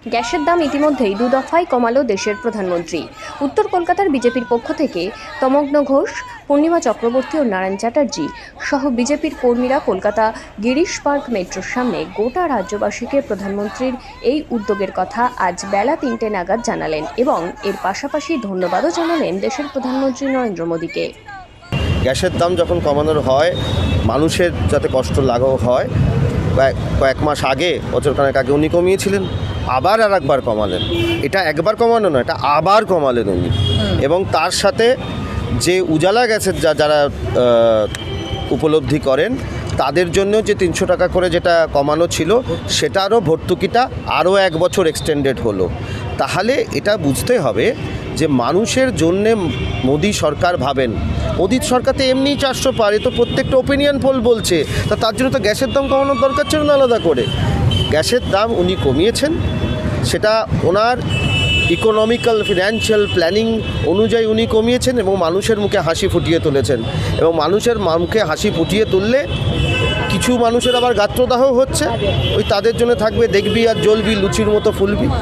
গ্যাসের দাম ইতিমধ্যেই 2 দফায় কমালো দেশের প্রধানমন্ত্রী। উত্তর কলকাতার বিজেপির পক্ষ থেকে তমগ্ন ঘোষ, পূর্ণিমা চক্রবর্তী ও নারায়ণ চ্যাটার্জি সহ বিজেপির কর্মীরা কলকাতা গিরিশ পার্ক মেট্রোর সামনে গোটা রাজ্যবাসীকে প্রধানমন্ত্রীর এই উদ্যোগের কথা আজ বেলা 3টে নাগাদ জানালেন এবং এর পাশাপাশি ধন্যবাদও জানালেন দেশের প্রধানমন্ত্রী নরেন্দ্র মোদীকে। গ্যাসের দাম যখন কমানোর হয়, মানুষের যাতে কষ্ট লাঘব হয়, কয়েক মাস আগে, বছরখানেক আগে উনি কমিয়েছিলেন, আবার আর একবার কমালেন। এটা একবার কমানো নয়, এটা আবার কমালেন উনি। এবং তার সাথে যে উজালা গ্যাসের যারা উপলব্ধি করেন তাদের জন্য যে 300 টাকা করে যেটা কমানো ছিল, সেটারও ভর্তুকিটা আরও 1 বছর এক্সটেন্ডেড হলো। তাহলে এটা বুঝতে হবে যে মানুষের জন্যে মোদী সরকার ভাবেন। মোদী সরকার তো এমনি 400 পার, এ তো প্রত্যেকটা ওপিনিয়ন পোল বলছে। তার জন্য তো গ্যাসের দাম কমানোর দরকার ছিল না আলাদা করে। গ্যাসের দাম উনি কমিয়েছেন, সেটা ওনার ইকোনমিক্যাল ফিনান্সিয়াল প্ল্যানিং অনুযায়ী উনি কমিয়েছেন এবং মানুষের মুখে হাসি ফুটিয়ে তুলেছেন। এবং মানুষের মুখে হাসি ফুটিয়ে তুললে কিছু মানুষের আবার গাত্রদাহ হচ্ছে, ওই তাদের জন্য থাকবে দেখবি আর জ্বলবি, লুচির মতো ফুলবি।